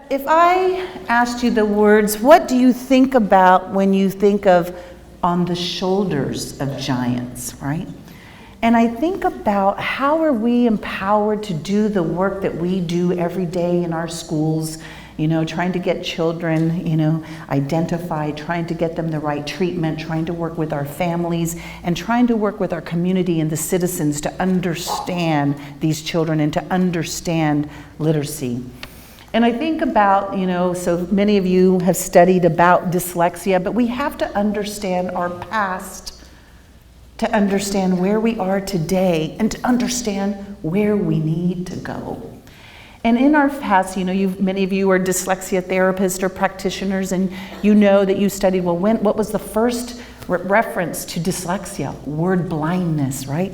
if I asked you the words, what do you think about when you think of on the shoulders of giants, right? And I think about how are we empowered to do the work that we do every day in our schools, trying to get children, identified, trying to get them the right treatment, trying to work with our families, and trying to work with our community and the citizens to understand these children and to understand literacy. And I think about, so many of you have studied about dyslexia, but we have to understand our past to understand where we are today and to understand where we need to go. And in our past, many of you are dyslexia therapists or practitioners, and you know that you studied, what was the first reference to dyslexia? Word blindness, right?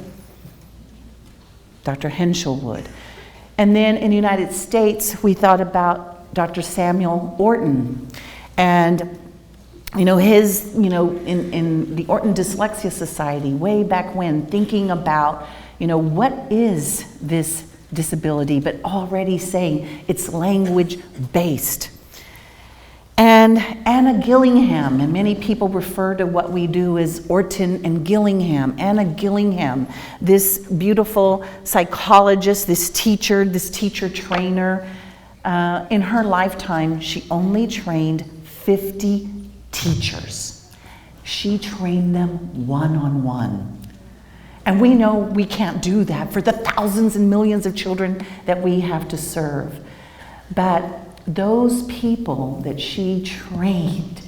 Dr. Henschel would. And then in the United States, we thought about Dr. Samuel Orton. And, in the Orton Dyslexia Society, way back when, thinking about, what is this disability, but already saying it's language-based. And Anna Gillingham, and many people refer to what we do as Orton and Gillingham. Anna Gillingham, this beautiful psychologist, this teacher trainer, in her lifetime, she only trained 50 teachers. She trained them one-on-one. And we know we can't do that for the thousands and millions of children that we have to serve. But those people that she trained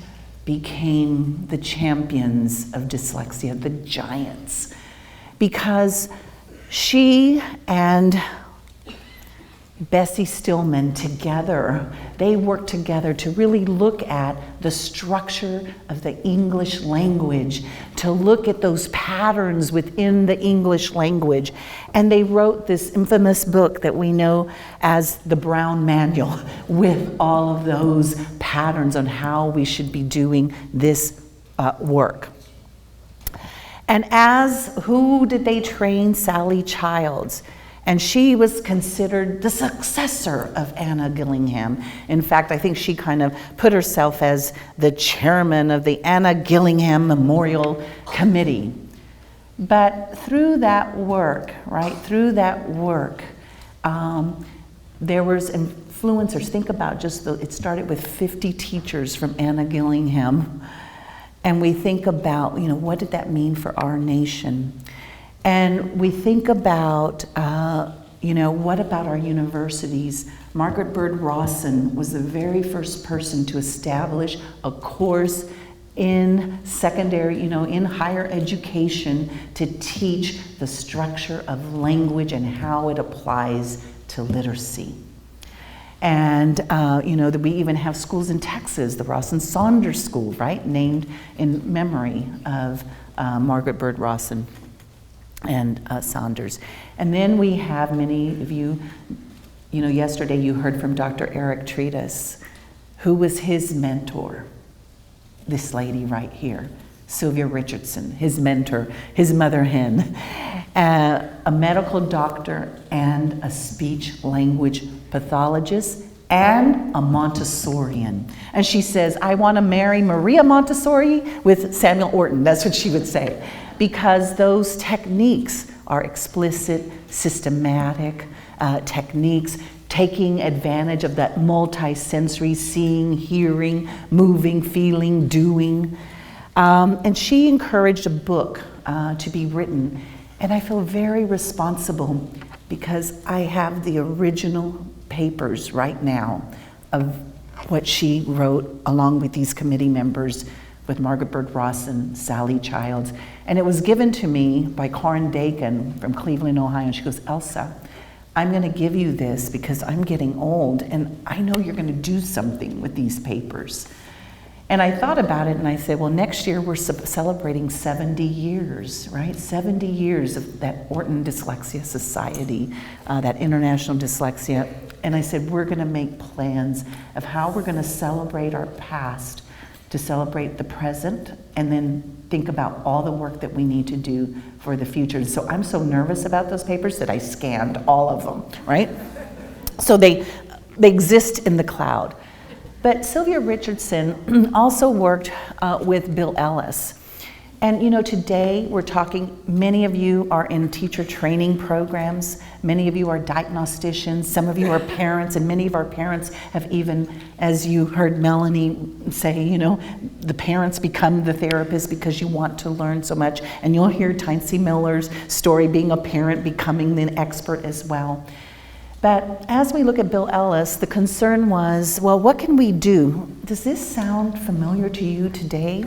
became the champions of dyslexia, the giants, because she and Bessie Stillman together, they worked together to really look at the structure of the English language, to look at those patterns within the English language. And they wrote this infamous book that we know as the Brown Manual with all of those patterns on how we should be doing this work. And who did they train? Sally Childs. And she was considered the successor of Anna Gillingham. In fact, I think she kind of put herself as the chairman of the Anna Gillingham Memorial Committee. But through that work, there was influencers. Think about it started with 50 teachers from Anna Gillingham. And we think about, what did that mean for our nation? And we think about, what about our universities? Margaret Bird Rawson was the very first person to establish a course in secondary, in higher education to teach the structure of language and how it applies to literacy. And, that we even have schools in Texas, the Rawson Saunders School, right? Named in memory of Margaret Bird Rawson and Saunders. And then we have many of you, yesterday you heard from Dr. Eric Treatise, who was his mentor. This lady right here, Sylvia Richardson, his mentor, his mother hen, a medical doctor and a speech language pathologist and a Montessorian. And she says, I want to marry Maria Montessori with Samuel Orton. That's what she would say. Because those techniques are explicit, systematic techniques, taking advantage of that multi-sensory seeing, hearing, moving, feeling, doing. And she encouraged a book to be written. And I feel very responsible because I have the original papers right now of what she wrote along with these committee members with Margaret Bird Rawson, Sally Childs. And it was given to me by Corin Dakin from Cleveland, Ohio. And she goes, Elsa, I'm going to give you this because I'm getting old and I know you're going to do something with these papers. And I thought about it and I said, well, next year we're celebrating 70 years, right? 70 years of that Orton Dyslexia Society, that International Dyslexia. And I said, we're going to make plans of how we're going to celebrate our past, to celebrate the present, and then think about all the work that we need to do for the future. So I'm so nervous about those papers that I scanned all of them, right? So they exist in the cloud. But Sylvia Richardson also worked with Bill Ellis. And you know, today we're talking, many of you are in teacher training programs, many of you are diagnosticians, some of you are parents, and many of our parents have even, as you heard Melanie say, you know, the parents become the therapists because you want to learn so much. And you'll hear Tyncee Miller's story, being a parent, becoming the expert as well. But as we look at Bill Ellis, the concern was, well, what can we do? Does this sound familiar to you today?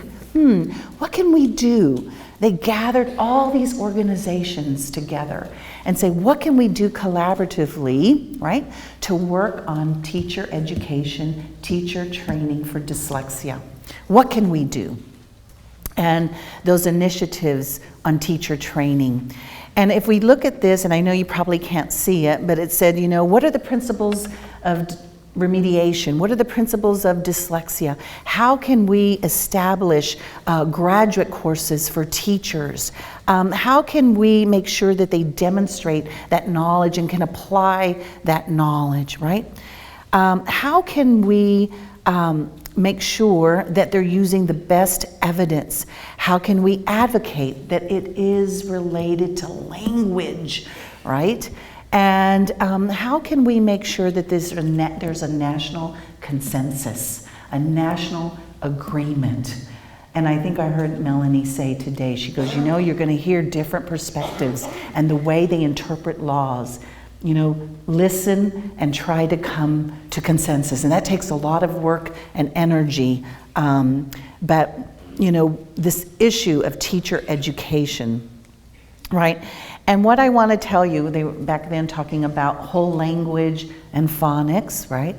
What can we do? They gathered all these organizations together and say, what can we do collaboratively, right, to work on teacher education, teacher training for dyslexia? What can we do? And those initiatives on teacher training. And if we look at this, and I know you probably can't see it, but it said, you know, what are the principles of remediation? What are the principles of dyslexia? How can we establish graduate courses for teachers? How can we make sure that they demonstrate that knowledge and can apply that knowledge, right? How can we make sure that they're using the best evidence? How can we advocate that it is related to language, right? And how can we make sure that there's a national consensus, a national agreement? And I think I heard Melanie say today, she goes, you know, you're going to hear different perspectives and the way they interpret laws. You know, listen and try to come to consensus. And that takes a lot of work and energy. But, you know, this issue of teacher education, right? And what I want to tell you, they were back then talking about whole language and phonics, right?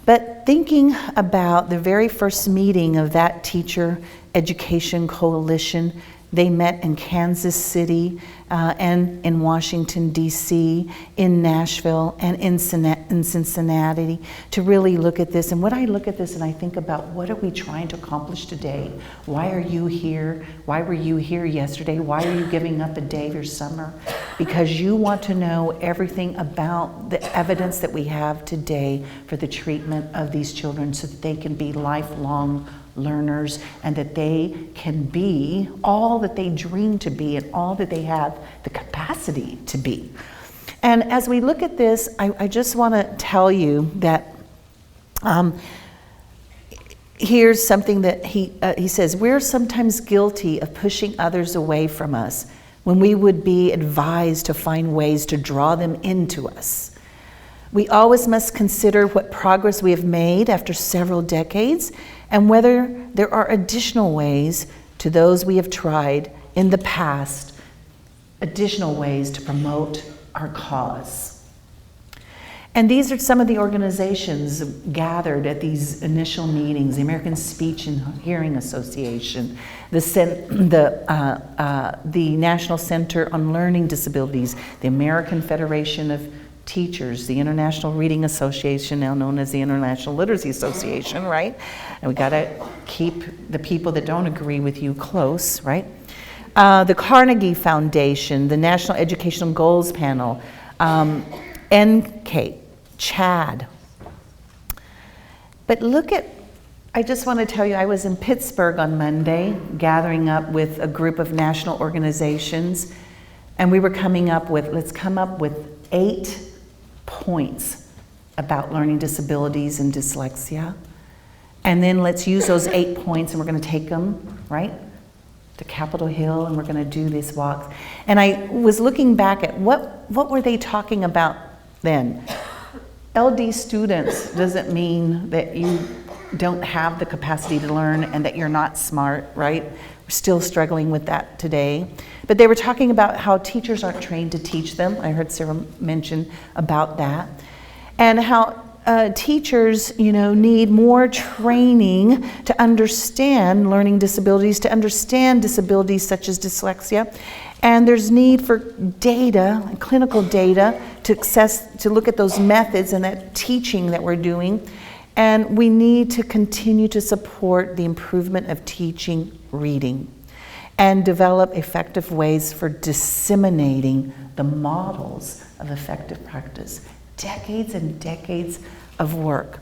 But thinking about the very first meeting of that teacher education coalition, they met in Kansas City and in Washington, D.C., in Nashville, and in Cincinnati to really look at this. And when I look at this and I think about what are we trying to accomplish today? Why are you here? Why were you here yesterday? Why are you giving up a day of your summer? Because you want to know everything about the evidence that we have today for the treatment of these children so that they can be lifelong learners and that they can be all that they dream to be and all that they have the capacity to be. And as we look at this, I just want to tell you that here's something that he says, we're sometimes guilty of pushing others away from us when we would be advised to find ways to draw them into us. We always must consider what progress we have made after several decades and whether there are additional ways to those we have tried in the past, additional ways to promote our cause. And these are some of the organizations gathered at these initial meetings: the American Speech and Hearing Association, the National Center on Learning Disabilities, the American Federation of Teachers, the International Reading Association, now known as the International Literacy Association, right? And we got to keep the people that don't agree with you close, right? The Carnegie Foundation, the National Educational Goals Panel, NK, CHAD. But look at, I just want to tell you, I was in Pittsburgh on Monday, gathering up with a group of national organizations, and we were coming up with, let's come up with 8 points about learning disabilities and dyslexia. And then let's use those 8 points and we're going to take them, right, to Capitol Hill, and we're going to do these walks. And I was looking back at what were they talking about then? LD students doesn't mean that you don't have the capacity to learn and that you're not smart, right? We're still struggling with that today. But they were talking about how teachers aren't trained to teach them. I heard Sarah mention about that. And how teachers, you know, need more training to understand learning disabilities, to understand disabilities such as dyslexia. And there's need for data, clinical data, to look at those methods and that teaching that we're doing. And we need to continue to support the improvement of teaching reading and develop effective ways for disseminating the models of effective practice, decades and decades of work.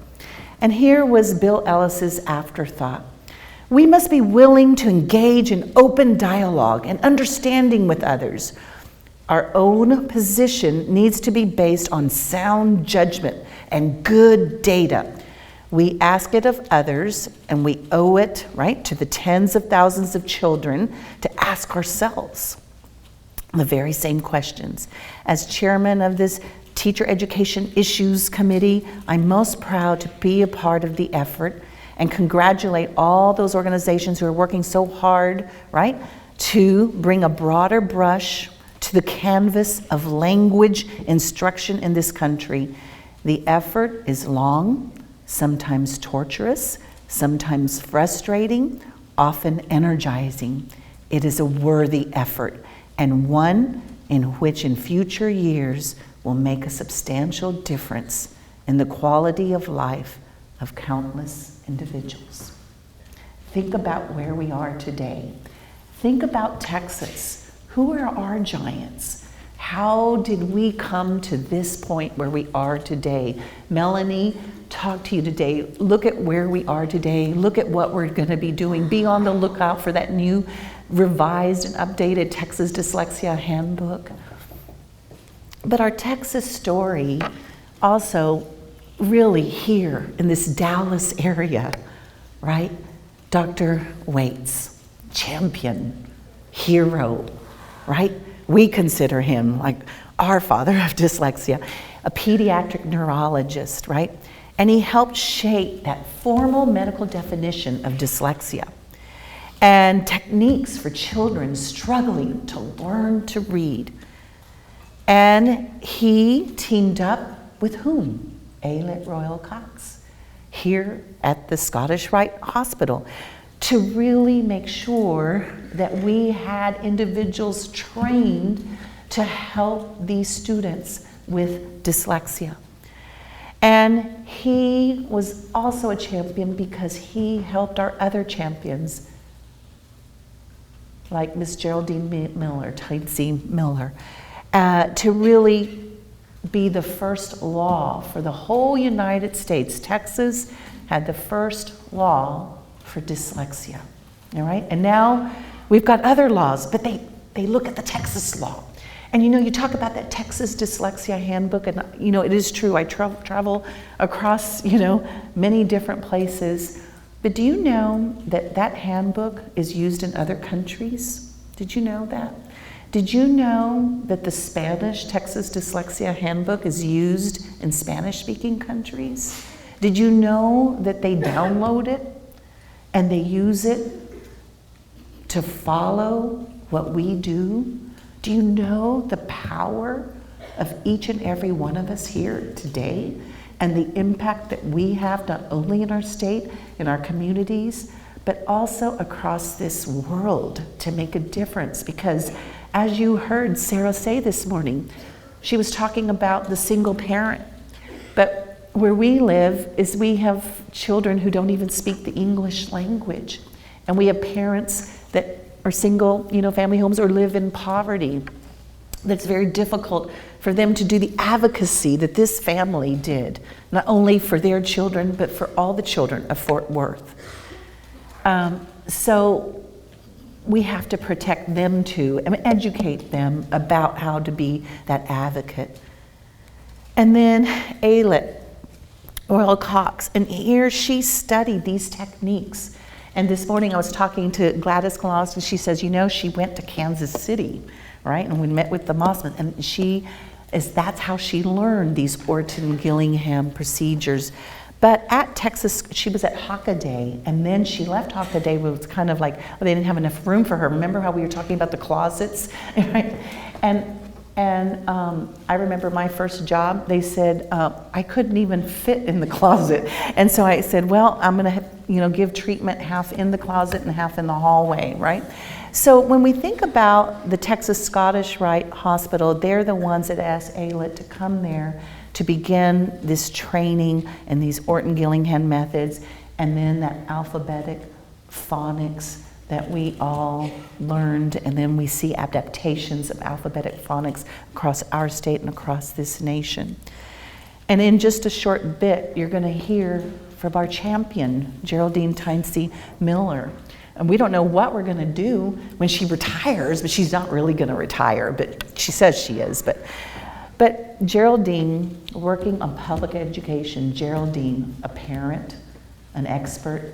And here was Bill Ellis's afterthought. We must be willing to engage in open dialogue and understanding with others. Our own position needs to be based on sound judgment and good data. We ask it of others, and we owe it, right, to the tens of thousands of children to ask ourselves the very same questions. As chairman of this Teacher Education Issues Committee, I'm most proud to be a part of the effort and congratulate all those organizations who are working so hard, right, to bring a broader brush to the canvas of language instruction in this country. The effort is long, sometimes torturous, sometimes frustrating, often energizing. It is a worthy effort, and one in which in future years will make a substantial difference in the quality of life of countless individuals. Think about where we are today. Think about Texas. Who are our giants? How did we come to this point where we are today? Melanie talked to you today. Look at where we are today. Look at what we're going to be doing. Be on the lookout for that new revised and updated Texas Dyslexia Handbook. But our Texas story also really here in this Dallas area, right? Dr. Waits, champion, hero, right? We consider him like our father of dyslexia, a pediatric neurologist, right? And he helped shape that formal medical definition of dyslexia and techniques for children struggling to learn to read. And he teamed up with whom? Ayelet Royal Cox here at the Scottish Rite Hospital to really make sure that we had individuals trained to help these students with dyslexia. And he was also a champion because he helped our other champions like Miss Geraldine Miller, Tynesy Miller, to really be the first law for the whole United States. Texas had the first law for dyslexia, all right? And now we've got other laws, but they look at the Texas law. And you know, you talk about that Texas Dyslexia Handbook, and you know, it is true, I travel across, you know, many different places. But do you know that that handbook is used in other countries? Did you know that? Did you know that the Spanish Texas Dyslexia Handbook is used in Spanish-speaking countries? Did you know that they download it and they use it to follow what we do? Do you know the power of each and every one of us here today and the impact that we have not only in our state, in our communities, but also across this world to make a difference? Because as you heard Sarah say this morning, she was talking about the single parent. But where we live is we have children who don't even speak the English language. And we have parents that are single, you know, family homes or live in poverty. That's very difficult for them to do the advocacy that this family did, not only for their children, but for all the children of Fort Worth. So we have to protect them too and educate them about how to be that advocate. And then Ayelet Royal Cox, and here she studied these techniques. And this morning I was talking to Gladys Claus, and she says, you know, she went to Kansas City, right? And we met with the Mossman, and that's how she learned these Orton-Gillingham procedures. But at Texas, she was at Hockaday, and then she left Hockaday. It was kind of like, well, they didn't have enough room for her. Remember how we were talking about the closets? Right? And I remember my first job, they said, I couldn't even fit in the closet. And so I said, well, I'm gonna give treatment half in the closet and half in the hallway, right? So when we think about the Texas Scottish Rite Hospital, they're the ones that asked Ayelet to come there to begin this training and these Orton-Gillingham methods, and then that alphabetic phonics that we all learned, and then we see adaptations of alphabetic phonics across our state and across this nation. And in just a short bit, you're going to hear from our champion, Geraldine Tynesy Miller. And we don't know what we're going to do when she retires, but she's not really going to retire, but she says she is. But Geraldine, working on public education, Geraldine, a parent, an expert,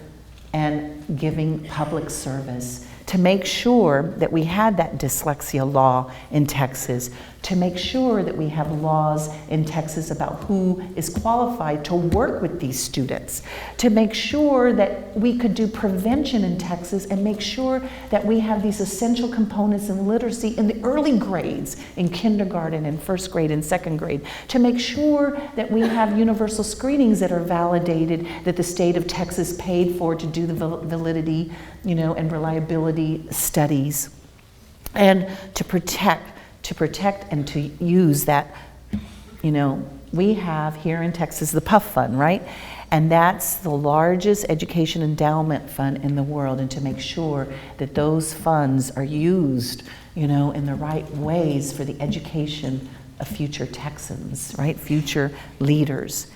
and giving public service to make sure that we had that dyslexia law in Texas, to make sure that we have laws in Texas about who is qualified to work with these students, to make sure that we could do prevention in Texas and make sure that we have these essential components in literacy in the early grades, in kindergarten and first grade and second grade, to make sure that we have universal screenings that are validated, that the state of Texas paid for to do the validity, and reliability studies, and to protect and to use that. We have here in Texas the PUF fund, right? And that's the largest education endowment fund in the world, and to make sure that those funds are used, in the right ways for the education of future Texans, right? Future leaders.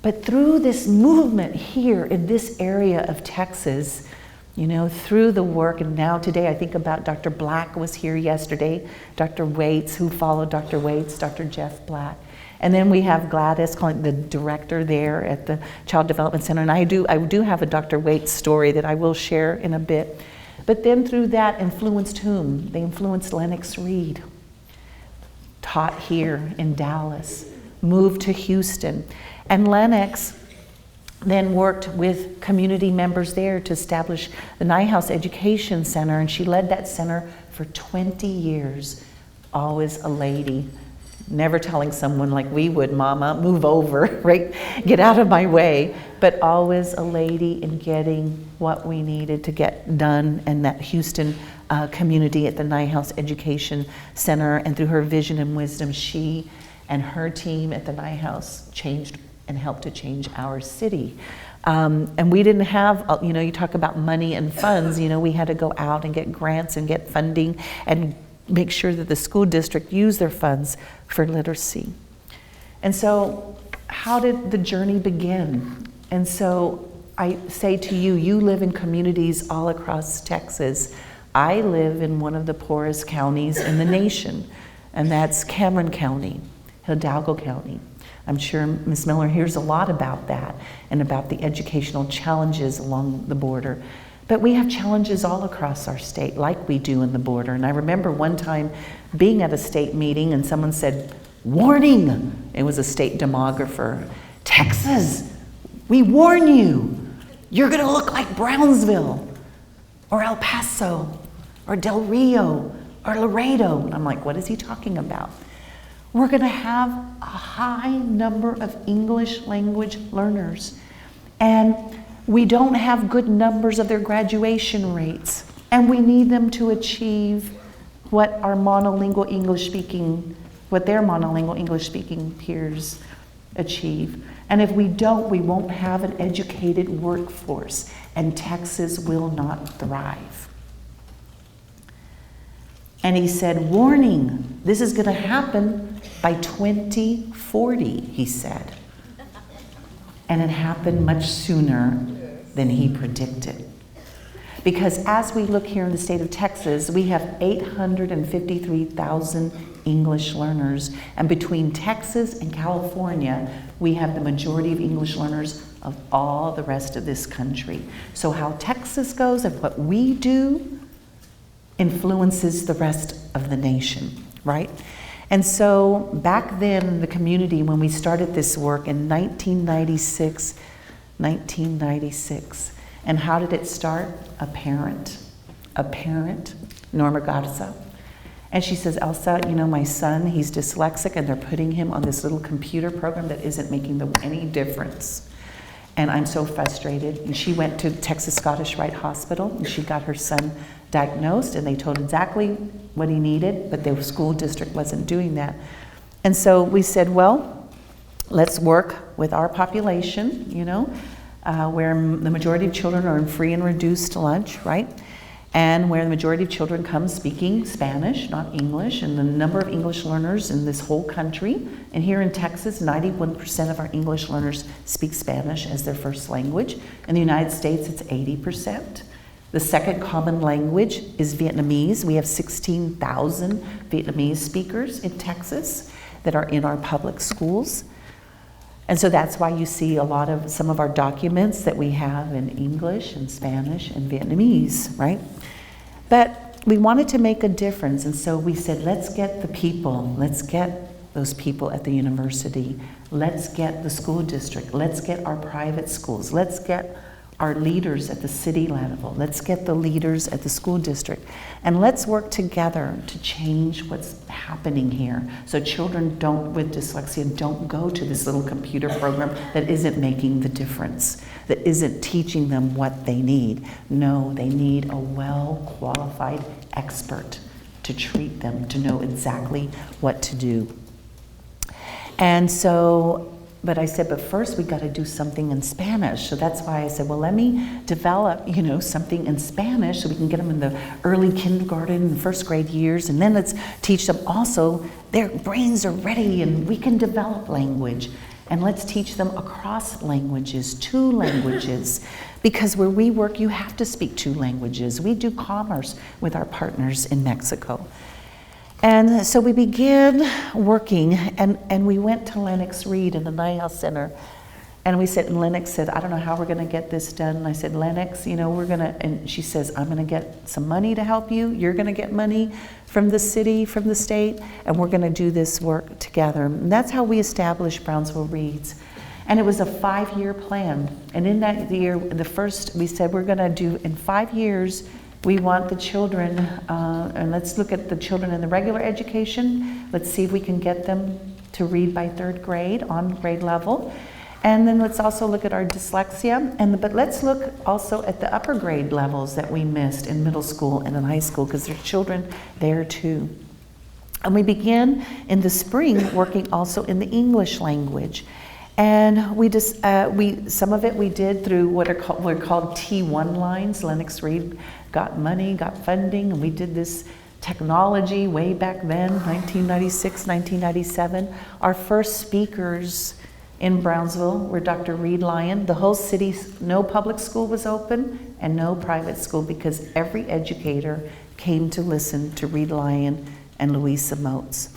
But through this movement here in this area of Texas, through the work, and now today I think about Dr. Black was here yesterday, Dr. Waits, who followed Dr. Waits, Dr. Jeff Black. And then we have Gladys, the director there at the Child Development Center. And I do have a Dr. Waits story that I will share in a bit. But then through that influenced whom? They influenced Lennox Reed, taught here in Dallas, moved to Houston. And Lennox then worked with community members there to establish the Nyhouse Education Center, and she led that center for 20 years. Always a lady, never telling someone like we would, Mama, move over, right? Get out of my way. But always a lady in getting what we needed to get done in that Houston community at the Nyhouse Education Center. And through her vision and wisdom, she and her team at the Nyhouse changed and helped to change our city. And we didn't have, you talk about money and funds, we had to go out and get grants and get funding and make sure that the school district used their funds for literacy. And so how did the journey begin? And so I say to you, you live in communities all across Texas. I live in one of the poorest counties in the nation, and that's Cameron County, Hidalgo County. I'm sure Ms. Miller hears a lot about that and about the educational challenges along the border. But we have challenges all across our state, like we do in the border. And I remember one time being at a state meeting and someone said, "Warning!" It was a state demographer. "Texas, we warn you, you're gonna look like Brownsville or El Paso or Del Rio or Laredo." And I'm like, what is he talking about? We're going to have a high number of English language learners, and we don't have good numbers of their graduation rates, and we need them to achieve what their monolingual English speaking peers achieve. And if we don't, we won't have an educated workforce, and Texas will not thrive. And he said, "Warning, this is going to happen by 2040, he said. And it happened much sooner than he predicted. Because as we look here in the state of Texas, we have 853,000 English learners. And between Texas and California, we have the majority of English learners of all the rest of this country. So how Texas goes and what we do influences the rest of the nation, right? And so back then in the community, when we started this work in 1996, and how did it start? A parent, Norma Garza. And she says, "Elsa, my son, he's dyslexic, and they're putting him on this little computer program that isn't making any difference. And I'm so frustrated." And she went to Texas Scottish Rite Hospital, and she got her son diagnosed, and they told exactly what he needed, but the school district wasn't doing that. And so we said, well, let's work with our population, where the majority of children are in free and reduced lunch, right? and where the majority of children come speaking Spanish, not English, and the number of English learners in this whole country. And here in Texas, 91% of our English learners speak Spanish as their first language. In the United States, it's 80%. The second common language is Vietnamese. We have 16,000 Vietnamese speakers in Texas that are in our public schools. And so that's why you see some of our documents that we have in English and Spanish and Vietnamese, right? But we wanted to make a difference, and so we said, let's get the people, let's get those people at the university, let's get the school district, let's get our private schools, let's get our leaders at the city level, let's get the leaders at the school district, and let's work together to change what's happening here so children with dyslexia don't go to this little computer program that isn't making the difference, that isn't teaching them what they need. No, they need a well-qualified expert to treat them, to know exactly what to do. And so, but I said, but first we got to do something in Spanish. So that's why I said, well, let me develop, something in Spanish so we can get them in the early kindergarten and first grade years. And then let's teach them also, their brains are ready and we can develop language. And let's teach them across languages, 2 languages. Because where we work, you have to speak 2 languages. We do commerce with our partners in Mexico. And so we began working, and we went to Lennox Reed in the Nyhouse Center, and Lennox said, I don't know how we're gonna get this done. And I said, Lennox, and she says, I'm gonna get some money to help you. You're gonna get money from the city, from the state, and we're gonna do this work together. And that's how we established Brownsville Reads. And it was a 5-year plan. And in that year, we said we're gonna do, in 5 years, we want the children, and let's look at the children in the regular education. Let's see if we can get them to read by 3rd grade, on grade level. And then let's also look at our dyslexia. But let's look also at the upper grade levels that we missed in middle school and in high school, because there's children there too. And we began in the spring working also in the English language. And some of it we did through what are called T1 lines. Lennox Reed got money, got funding, and we did this technology way back then, 1996, 1997. Our first speakers in Brownsville were Dr. Reed Lyon. The whole city, no public school was open and no private school, because every educator came to listen to Reed Lyon and Louisa Moats.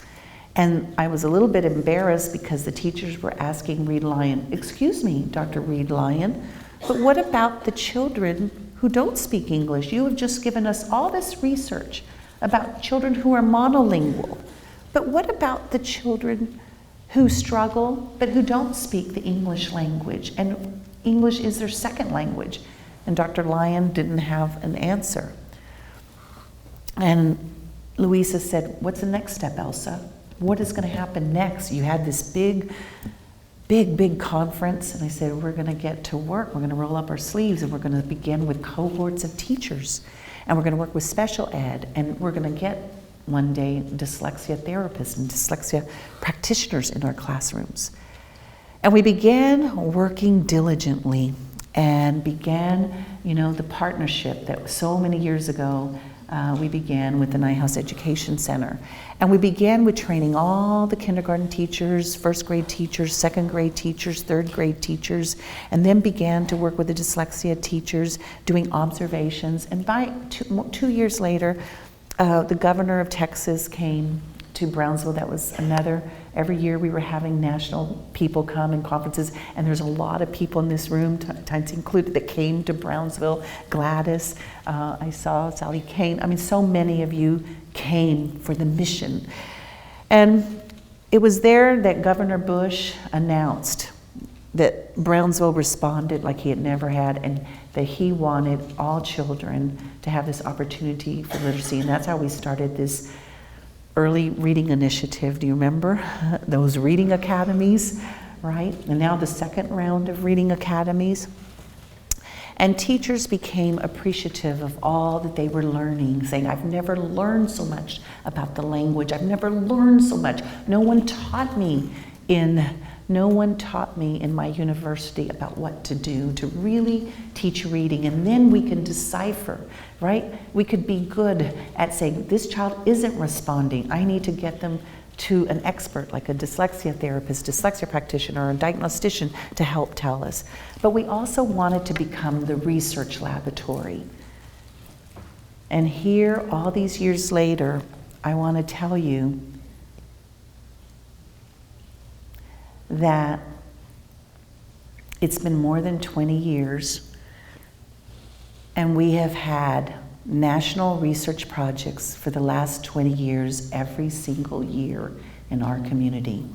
And I was a little bit embarrassed because the teachers were asking Reed Lyon, excuse me, Dr. Reed Lyon, but what about the children who don't speak English? You have just given us all this research about children who are monolingual. But what about the children who struggle but who don't speak the English language, and English is their second language? And Dr. Lyon didn't have an answer. And Louisa said, what's the next step, Elsa? What is going to happen next? You had this big conference, and I said, we're going to get to work. We're going to roll up our sleeves, and we're going to begin with cohorts of teachers, and we're going to work with special ed, and we're going to get one day dyslexia therapists and dyslexia practitioners in our classrooms. And we began working diligently and began, the partnership that so many years ago we began with the Nyhouse Education Center. And we began with training all the kindergarten teachers, first grade teachers, second grade teachers, third grade teachers, and then began to work with the dyslexia teachers doing observations. And by 2 years later, the governor of Texas came to Brownsville. That was every year we were having national people come in conferences, and there's a lot of people in this room, times included, that came to Brownsville. Gladys, I saw Sally Kane. So many of you came for the mission. And it was there that Governor Bush announced that Brownsville responded like he had never had, and that he wanted all children to have this opportunity for literacy. And that's how we started this early reading initiative. Do you remember those reading academies, right? And now the second round of reading academies. And teachers became appreciative of all that they were learning, saying, I've never learned so much about the language. I've never learned so much. No one taught me in No one taught me in my university about what to do to really teach reading, and then we can decipher, right? We could be good at saying, this child isn't responding. I need to get them to an expert, like a dyslexia therapist, dyslexia practitioner, or a diagnostician to help tell us. But we also wanted to become the research laboratory. And here, all these years later, I want to tell you that it's been more than 20 years, and we have had national research projects for the last 20 years, every single year in our community.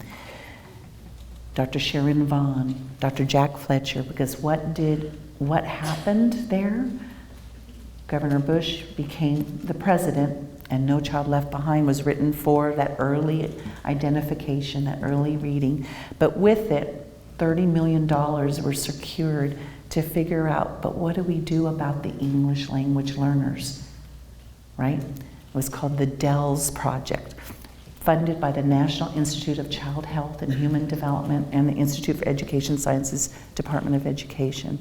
Dr. Sharon Vaughn, Dr. Jack Fletcher, because what happened there? Governor Bush became the president, and No Child Left Behind was written for that early identification, that early reading. But with it, $30 million were secured to figure out, but what do we do about the English language learners, right? It was called the DELS Project, funded by the National Institute of Child Health and Human Development and the Institute for Education Sciences, Department of Education.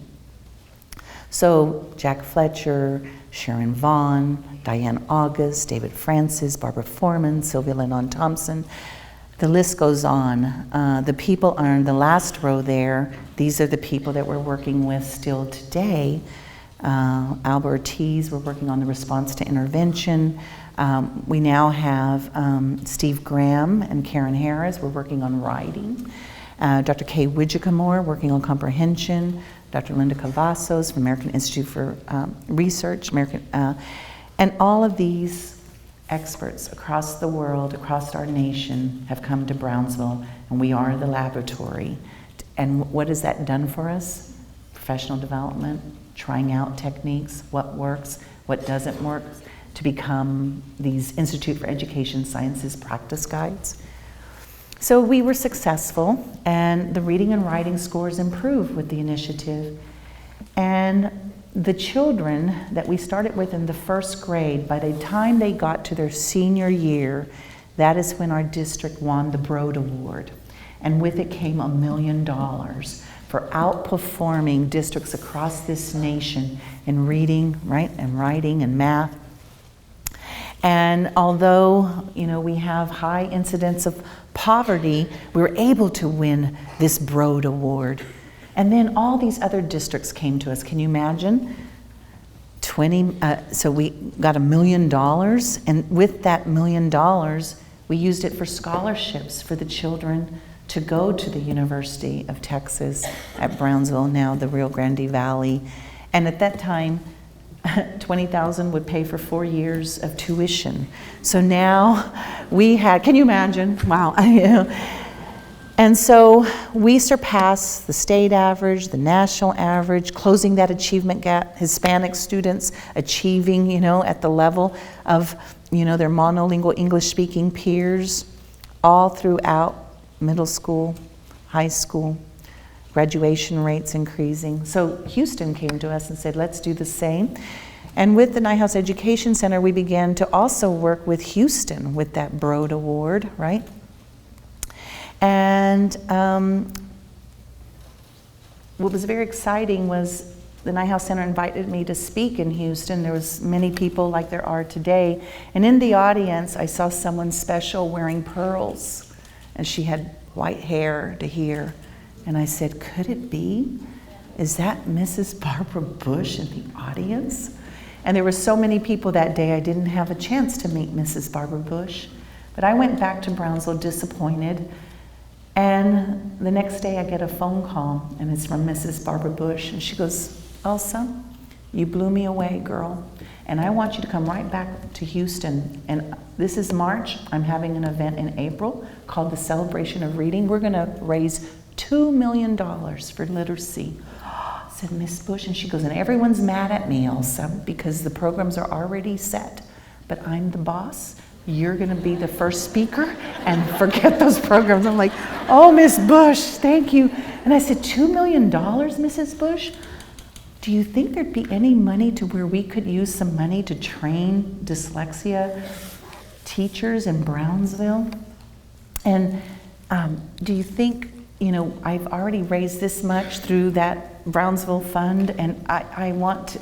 So Jack Fletcher, Sharon Vaughn, Diane August, David Francis, Barbara Foreman, Sylvia Lennon Thompson, the list goes on. The people are in the last row there. These are the people that we're working with still today. Albert Ortiz, we're working on the response to intervention. We now have Steve Graham and Karen Harris, we're working on writing. Dr. Kay Widjicamore, working on comprehension. Dr. Linda Cavazos from American Institute for Research, and all of these experts across the world, across our nation, have come to Brownsville, and we are the laboratory. And what has that done for us? Professional development, trying out techniques, what works, what doesn't work, to become these Institute for Education Sciences practice guides. So we were successful, and the reading and writing scores improved with the initiative. And the children that we started with in the first grade, by the time they got to their senior year, that is when our district won the Broad Award. And with it came $1 million for outperforming districts across this nation in reading, right, and writing and math. And although, we have high incidence of poverty, we were able to win this Broad Award. And then all these other districts came to us. Can you imagine? So we got $1 million, and with that $1 million, we used it for scholarships for the children to go to the University of Texas at Brownsville, now the Rio Grande Valley. And at that time, $20,000 would pay for 4 years of tuition. So now we had, can you imagine? Wow. And so we surpassed the state average, the national average, closing that achievement gap, Hispanic students achieving, at the level of, their monolingual English-speaking peers, all throughout middle school, high school. Graduation rates increasing. So Houston came to us and said, let's do the same. And with the Nighthouse Education Center, we began to also work with Houston with that Broad Award, right? And what was very exciting was the Nighthouse Center invited me to speak in Houston. There was many people like there are today. And in the audience, I saw someone special wearing pearls. And she had white hair to here. And I said, could it be? Is that Mrs. Barbara Bush in the audience? And there were so many people that day, I didn't have a chance to meet Mrs. Barbara Bush. But I went back to Brownsville disappointed. And the next day I get a phone call, and it's from Mrs. Barbara Bush. And she goes, Elsa, you blew me away, girl. And I want you to come right back to Houston. And this is March. I'm having an event in April called the Celebration of Reading. We're going to raise $2 million for literacy, said Miss Bush. And she goes, and everyone's mad at me, Elsa, because the programs are already set. But I'm the boss. You're going to be the first speaker, and forget those programs. I'm like, oh, Miss Bush, thank you. And I said, $2 million, Mrs. Bush? Do you think there'd be any money to where we could use some money to train dyslexia teachers in Brownsville? And do you think I've already raised this much through that Brownsville fund, and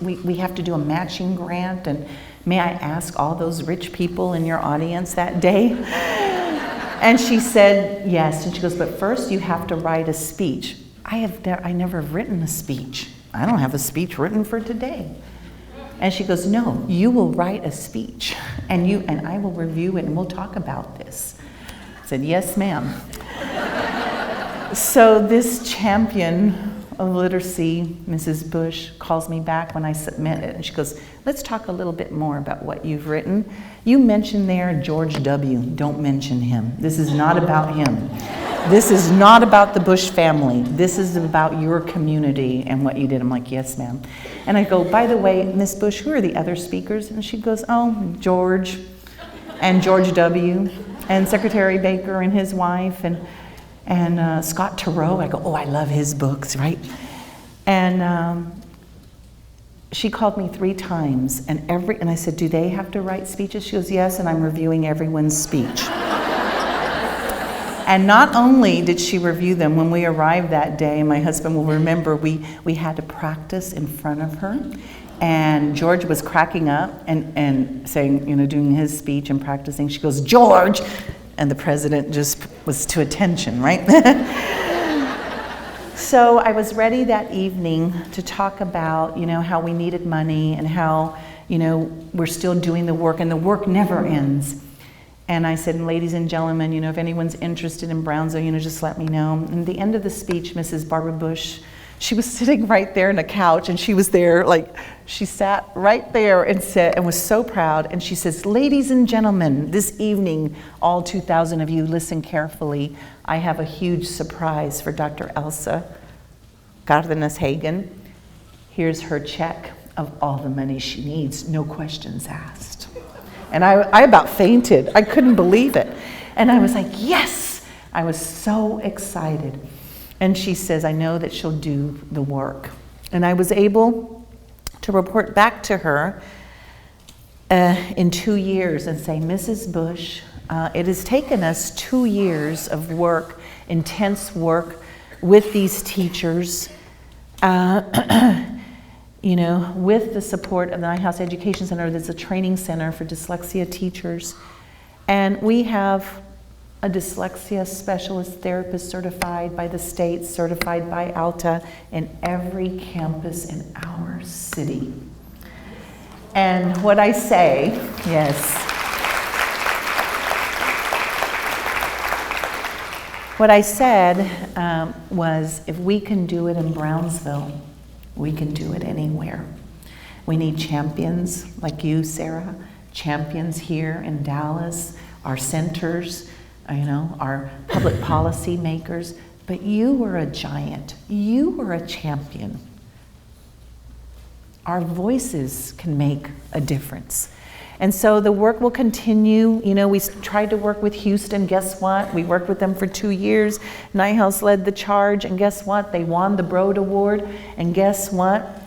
we have to do a matching grant, and may I ask all those rich people in your audience that day? And she said yes, and she goes, but first you have to write a speech. I never have written a speech. I don't have a speech written for today. And she goes, no, you will write a speech, and I will review it, and we'll talk about this. I said, yes, ma'am. So this champion of literacy, Mrs. Bush, calls me back when I submit it, and she goes, let's talk a little bit more about what you've written. You mentioned there George W. Don't mention him. This is not about him. This is not about the Bush family. This is about your community and what you did. I'm like, yes, ma'am. And I go, by the way, Miss Bush, who are the other speakers? And she goes, oh, George and George W. and Secretary Baker and his wife and Scott Turow. I go, oh, I love his books, right? And she called me 3 times, and I said, do they have to write speeches? She goes, yes, and I'm reviewing everyone's speech. And not only did she review them, when we arrived that day, my husband will remember, we had to practice in front of her. And George was cracking up and saying, doing his speech and practicing. She goes, George! And the president just was to attention, right? So I was ready that evening to talk about, how we needed money and how, we're still doing the work, and the work never ends. And I said, ladies and gentlemen, if anyone's interested in Brownsville, just let me know. And at the end of the speech, Mrs. Barbara Bush, she was sitting right there on a couch, and she was there, she sat right there and was so proud. And she says, ladies and gentlemen, this evening, all 2,000 of you, listen carefully. I have a huge surprise for Dr. Elsa Cardenas-Hagan. Here's her check of all the money she needs, no questions asked. And I about fainted. I couldn't believe it. And I was like, yes! I was so excited. And she says, I know that she'll do the work. And I was able to report back to her in 2 years and say, Mrs. Bush, it has taken us 2 years of work, intense work with these teachers, with the support of the Nighthouse Education Center. There's a training center for dyslexia teachers. And we have a dyslexia specialist therapist certified by the state, certified by ALTA, in every campus in our city. And what I say, yes. What I said was, if we can do it in Brownsville, we can do it anywhere. We need champions like you, Sarah, champions here in Dallas, our centers, our public policy makers. But you were a giant. You were a champion. Our voices can make a difference. And so the work will continue. We tried to work with Houston. Guess what? We worked with them for 2 years. Nighthouse led the charge, and guess what? They won the Broad Award. And guess what?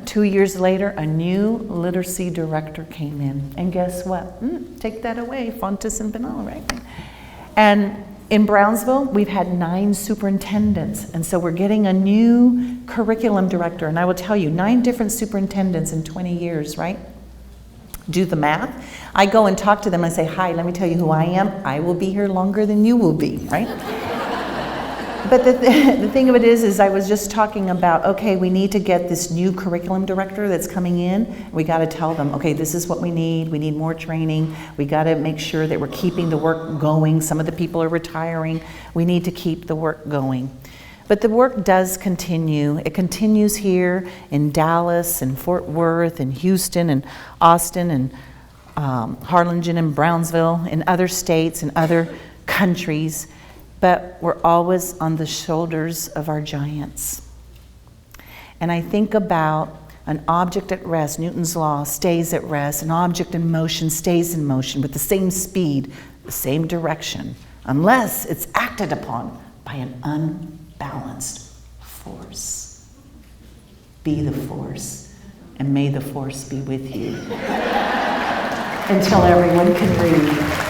2 years later, a new literacy director came in. And guess what? Take that away, Fontes and Pinal, right? And in Brownsville, we've had 9 superintendents. And so we're getting a new curriculum director. And I will tell you, 9 different superintendents in 20 years, right? Do the math. I go and talk to them and say, hi, let me tell you who I am. I will be here longer than you will be, right? But the thing of it is I was just talking about, okay, we need to get this new curriculum director that's coming in. We got to tell them, okay, this is what we need. We need more training. We got to make sure that we're keeping the work going. Some of the people are retiring. We need to keep the work going. But the work does continue. It continues here in Dallas and Fort Worth and Houston and Austin and Harlingen and Brownsville and other states and other countries. But we're always on the shoulders of our giants. And I think about an object at rest. Newton's law stays at rest. An object in motion stays in motion with the same speed, the same direction, unless it's acted upon by an unbalanced force. Be the force, and may the force be with you. Until everyone can read.